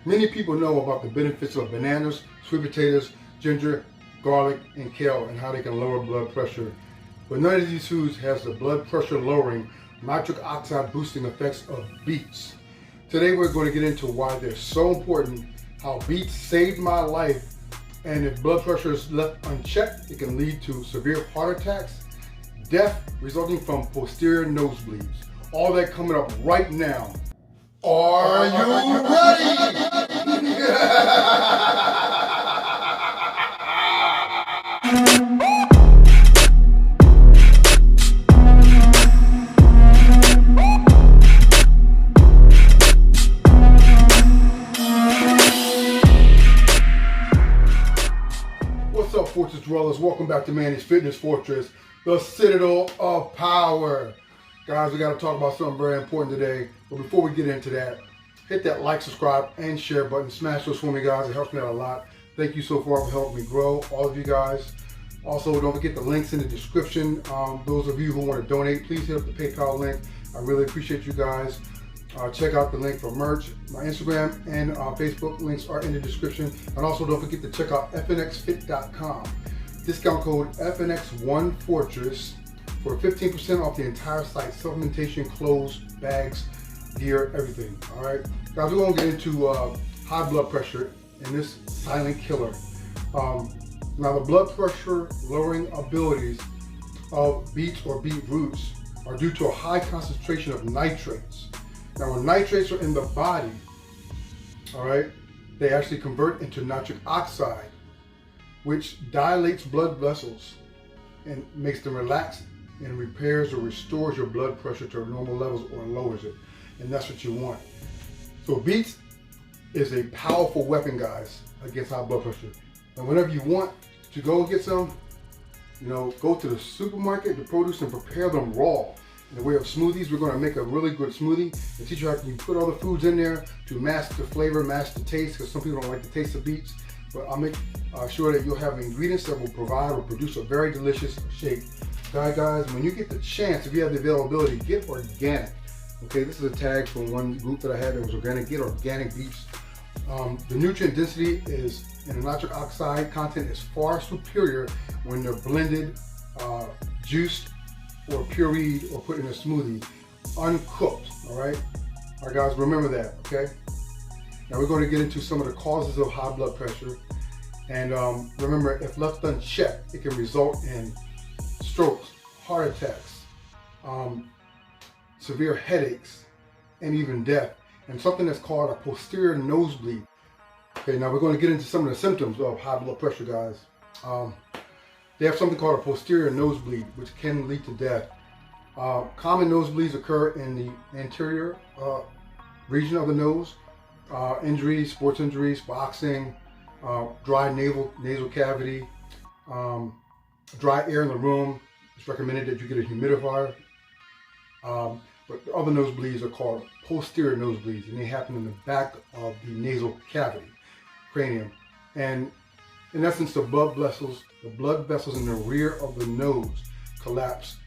Many people know about the benefits of bananas, sweet potatoes, ginger, garlic, and kale, and how they can lower blood pressure. But none of these foods has the blood pressure lowering, nitric oxide boosting effects of beets. Today we're going to get into why they're so important, how beets saved my life, and if blood pressure is left unchecked, it can lead to severe heart attacks, death resulting from posterior nosebleeds. All that coming up right now. Are you ready? What's up, Fortress Dwellers? Welcome back to Manny's Fitness Fortress, the Citadel of Power. Guys, we got to talk about something very important today. But before we get into that, hit that like, subscribe, and share button. Smash those for me, guys. It helps me out a lot. Thank you so far for helping me grow, all of you guys. Also, don't forget the links in the description. Those of you who want to donate, please hit up the PayPal link. I really appreciate you guys. Check out the link for merch. My Instagram and Facebook links are in the description. And also, don't forget to check out fnxfit.com. Discount code FNX1Fortress for 15% off the entire site. Supplementation, clothes, bags, gear, everything. All right, guys, we're gonna get into high blood pressure and this silent killer. Now, the blood pressure lowering abilities of beets or beet roots are due to a high concentration of nitrates. Now, when nitrates are in the body, all right, they actually convert into nitric oxide, which dilates blood vessels and makes them relax and repairs or restores your blood pressure to normal levels or lowers it. And that's what you want. So beets is a powerful weapon, guys, against high blood pressure. And whenever you want to go get some, go to the supermarket, the produce, and prepare them raw. In the way of smoothies, we're going to make a really good smoothie and teach you how you put all the foods in there to mask the flavor, mask the taste, because some people don't like the taste of beets. But I'll make sure that you'll have ingredients that will provide or produce a very delicious shake. Guys, when you get the chance, if you have the availability, get organic. Okay, this is a tag from one group that I had that was organic. Get organic beets. The nutrient density is, and the nitric oxide content is far superior when they're blended, juiced, or pureed, or put in a smoothie, uncooked. All right, guys, remember that. Okay. Now we're going to get into some of the causes of high blood pressure, and remember, if left unchecked, it can result in strokes, heart attacks, severe headaches, and even death, and something that's called a posterior nosebleed. Okay, now we're going to get into some of the symptoms of high blood pressure, guys. They have something called a posterior nosebleed, which can lead to death. Common nosebleeds occur in the anterior region of the nose. Injuries, sports injuries, boxing, dry nasal cavity, dry air in the room. It's recommended that you get a humidifier. But the other nosebleeds are called posterior nosebleeds, and they happen in the back of the nasal cavity, cranium. And in essence, the blood vessels in the rear of the nose collapse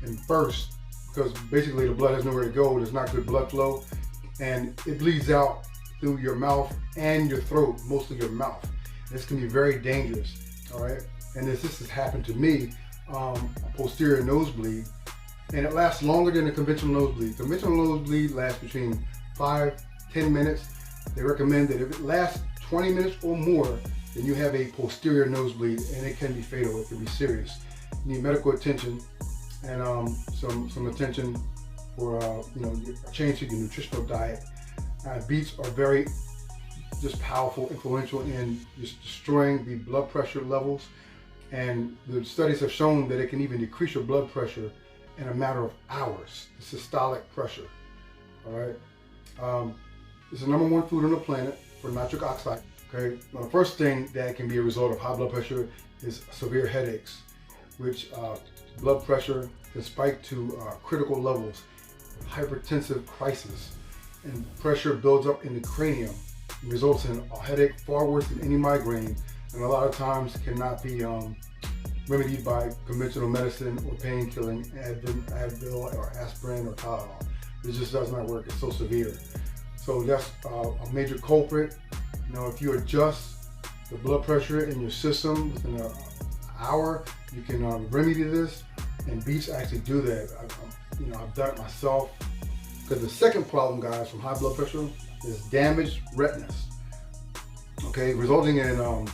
and burst, because basically the blood has nowhere to go. There's not good blood flow, and it bleeds out through your mouth and your throat, mostly your mouth. This can be very dangerous, all right? And this has happened to me, a posterior nosebleed, and it lasts longer than a conventional nosebleed. Conventional nosebleed lasts between 5-10 minutes. They recommend that if it lasts 20 minutes or more, then you have a posterior nosebleed, and it can be fatal. It can be serious. You need medical attention and some attention for a change to your nutritional diet. Beets are very powerful, influential in just destroying the blood pressure levels, and the studies have shown that it can even decrease your blood pressure in a matter of hours, the systolic pressure. All right, it's the #1 food on the planet for nitric oxide. Okay, well, the first thing that can be a result of high blood pressure is severe headaches, which blood pressure can spike to critical levels, hypertensive crisis, and pressure builds up in the cranium and results in a headache far worse than any migraine, and a lot of times cannot be remedied by conventional medicine or pain-killing Advil or aspirin or Tylenol. It just does not work. It's so severe. So that's a major culprit. You know, if you adjust the blood pressure in your system within an hour, you can remedy this, and BEETS actually do that. I've done it myself. Because the second problem, guys, from high blood pressure is damaged retinas. Okay, resulting in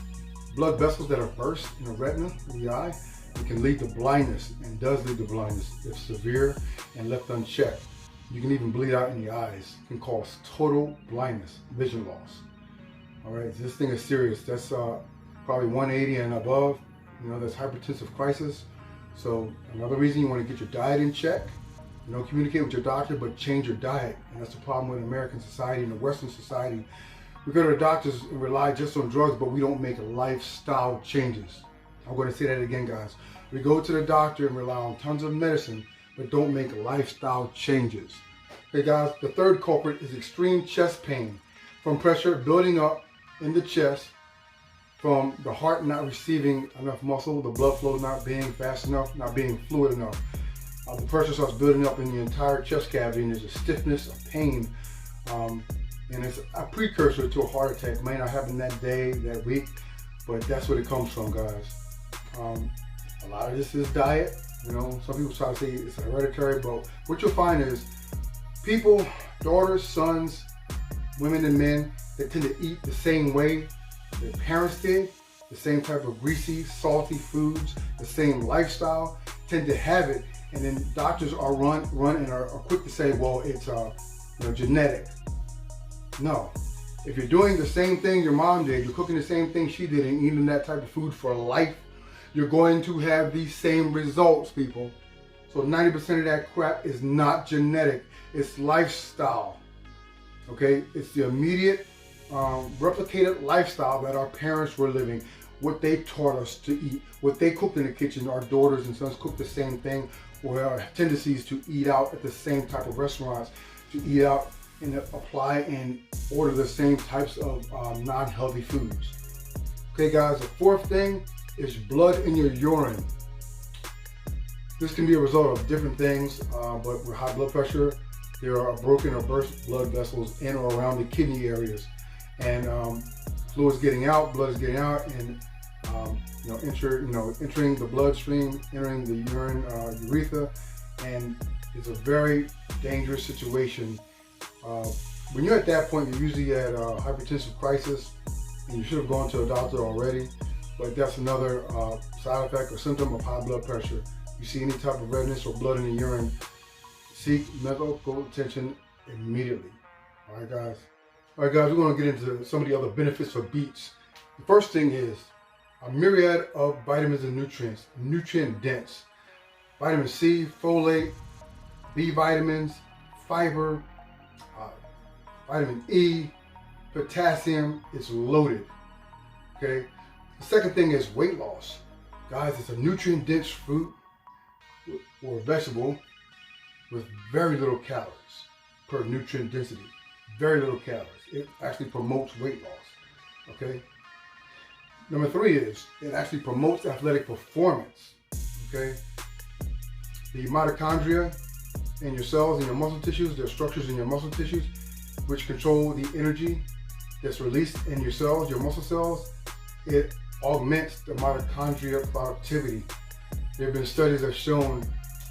blood vessels that are burst in the retina, in the eye. It can lead to blindness, and does lead to blindness if severe and left unchecked. You can even bleed out in the eyes. It can cause total blindness, vision loss. All right, this thing is serious. That's probably 180 and above. You know, that's hypertensive crisis. So another reason you want to get your diet in check. You know, communicate with your doctor, but change your diet. And that's the problem with American society and the Western society. We go to the doctors and rely just on drugs, but we don't make lifestyle changes. I'm going to say that again, guys. We go to the doctor and rely on tons of medicine, but don't make lifestyle changes. Okay, guys, the third culprit is extreme chest pain from pressure building up in the chest, from the heart not receiving enough muscle, the blood flow not being fast enough, not being fluid enough. The pressure starts building up in the entire chest cavity, and there's a stiffness, a pain, and it's a precursor to a heart attack. It may not happen that day, that week, but that's where it comes from, guys. A lot of this is diet. You know, some people try to say it's hereditary, but what you'll find is people, daughters, sons, women and men, they tend to eat the same way their parents did, the same type of greasy, salty foods, the same lifestyle, tend to have it. And then doctors are run and are quick to say, well, it's genetic. No. If you're doing the same thing your mom did, you're cooking the same thing she did and eating that type of food for life, you're going to have these same results, people. So 90% of that crap is not genetic, it's lifestyle. Okay, it's the immediate replicated lifestyle that our parents were living, what they taught us to eat, what they cooked in the kitchen. Our daughters and sons cook the same thing, or our tendencies to eat out at the same type of restaurants, to eat out and apply and order the same types of non-healthy foods. Okay, guys, the fourth thing is blood in your urine. This can be a result of different things, but with high blood pressure, there are broken or burst blood vessels in or around the kidney areas, and fluid's getting out, blood is getting out, and entering the bloodstream, entering the urine, urethra, and it's a very dangerous situation. When you're at that point, you're usually at a hypertensive crisis, and you should have gone to a doctor already. But that's another side effect or symptom of high blood pressure. You see any type of redness or blood in the urine, seek medical attention immediately. All right, guys. All right, guys, we're going to get into some of the other benefits of BEETS. The first thing is a myriad of vitamins and nutrients, nutrient dense. Vitamin C, folate, B vitamins, fiber, vitamin E, potassium. It's loaded. Okay. The second thing is weight loss. Guys, it's a nutrient dense fruit or vegetable with very little calories per nutrient density. Very little calories. It actually promotes weight loss. Okay. Number three is it actually promotes athletic performance. Okay. The mitochondria in your cells, in your muscle tissues, there are structures in your muscle tissues which control the energy that's released in your cells, your muscle cells. It augments the mitochondria productivity. There have been studies that have shown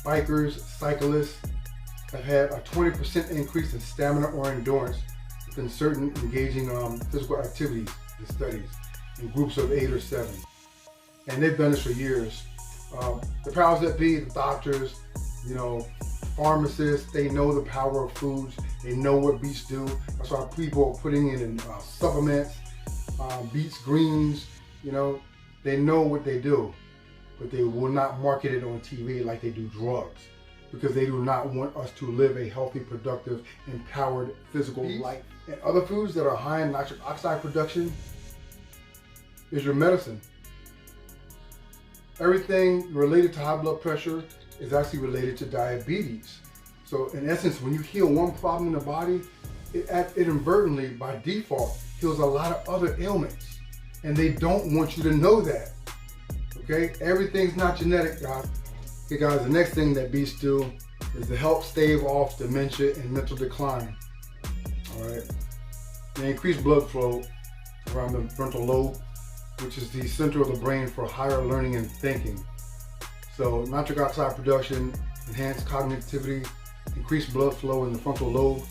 bikers, cyclists have had a 20% increase in stamina or endurance within certain engaging physical activities in studies in groups of 8 or 7. And they've done this for years. The powers that be, the doctors, pharmacists, they know the power of foods. They know what BEETS do. That's why people are putting it in supplements, BEETS greens. They know what they do, but they will not market it on TV like they do drugs, because they do not want us to live a healthy, productive, empowered physical life. And other foods that are high in nitric oxide production is your medicine. Everything related to high blood pressure is actually related to diabetes. So in essence, when you heal one problem in the body, it inadvertently, by default, heals a lot of other ailments. And they don't want you to know that. Okay? Everything's not genetic, guys. Okay, guys, the next thing that BEETS do is to help stave off dementia and mental decline. All right? They increase blood flow around the frontal lobe, which is the center of the brain for higher learning and thinking. So nitric oxide production enhances cognitivity, increased blood flow in the frontal lobe,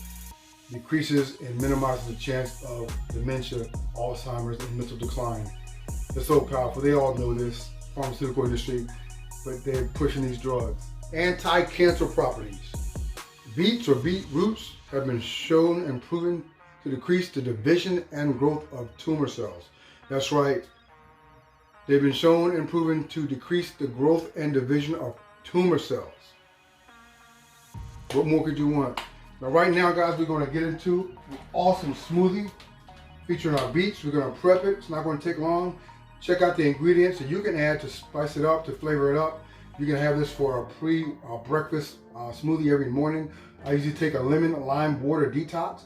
decreases and minimizes the chance of dementia, Alzheimer's, and mental decline. It's so powerful. They all know this, pharmaceutical industry, but they're pushing these drugs. Anti-cancer properties. Beets or beet roots have been shown and proven to decrease the division and growth of tumor cells. That's right. They've been shown and proven to decrease the growth and division of tumor cells. What more could you want? Now right now, guys, we're going to get into an awesome smoothie featuring our beets. We're going to prep it. It's not going to take long. Check out the ingredients that you can add to spice it up, to flavor it up. You can have this for a pre-breakfast smoothie every morning. I usually take a lemon lime water detox.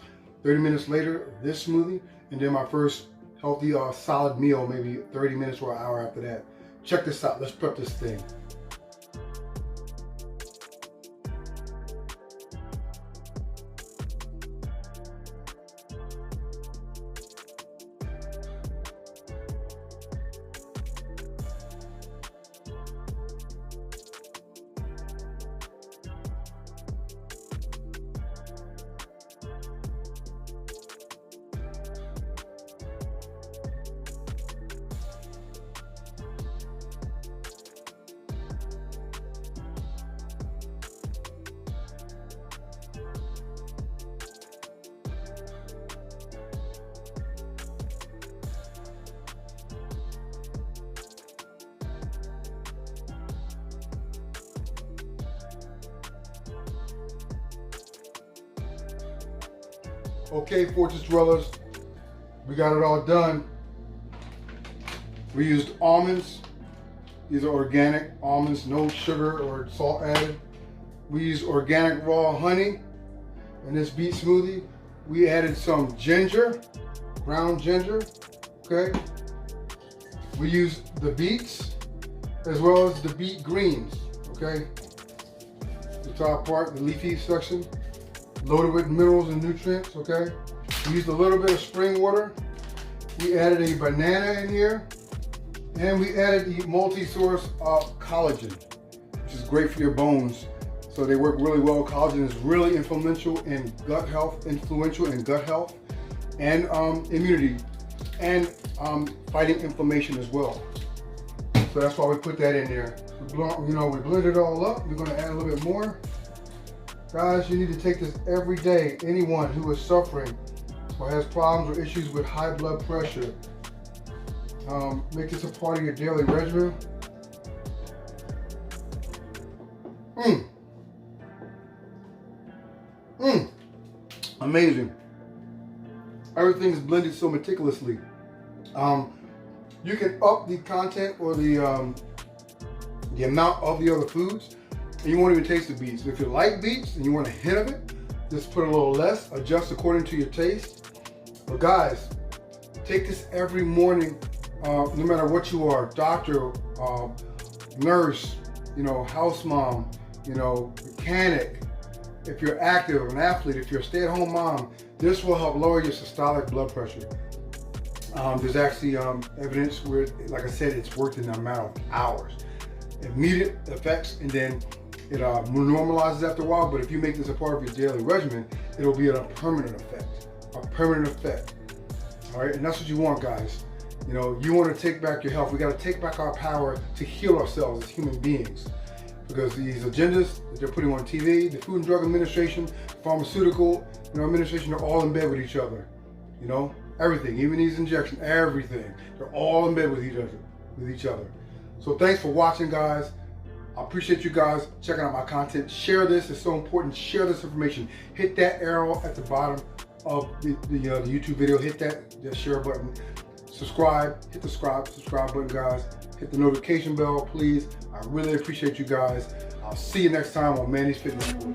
30 minutes later, this smoothie, and then my first healthy solid meal, maybe 30 minutes or an hour after that. Check this out. Let's prep this thing. Okay, Fortress Dwellers, we got it all done. We used almonds. These are organic almonds, no sugar or salt added. We used organic raw honey in this beet smoothie. We added some ginger, ground ginger, okay? We used the beets as well as the beet greens, okay? The top part, the leafy section, loaded with minerals and nutrients, okay? We used a little bit of spring water. We added a banana in here, and we added the multi-source of collagen, which is great for your bones. So they work really well. Collagen is really influential in gut health, and immunity, and fighting inflammation as well. So that's why we put that in there. We blend it all up. We're going to add a little bit more. Guys, you need to take this every day. Anyone who is suffering or has problems or issues with high blood pressure, make this a part of your daily regimen. Amazing. Everything is blended so meticulously. You can up the content or the amount of the other foods, and you won't even taste the beets. If you like beets and you want a hint of it, just put a little less, adjust according to your taste. But guys, take this every morning, no matter what you are, doctor, nurse, house mom, mechanic. If you're active, an athlete, if you're a stay-at-home mom, this will help lower your systolic blood pressure. There's actually evidence where, like I said, it's worked in a matter of hours. Immediate effects, and then it normalizes after a while, but if you make this a part of your daily regimen, it'll be a permanent effect. All right, and that's what you want, guys. You want to take back your health. We got to take back our power to heal ourselves as human beings, because these agendas that they're putting on TV, the Food and Drug Administration, pharmaceutical administration, are all in bed with each other. Everything, even these injections, everything, they're all in bed with each other. So thanks for watching, guys. I appreciate you guys checking out my content. Share this, it's so important. Share this information. Hit that arrow at the bottom of the YouTube video. Hit that share button. Subscribe, hit the subscribe button, guys. Hit the notification bell, please. I really appreciate you guys. I'll see you next time on Manny's Fitness School.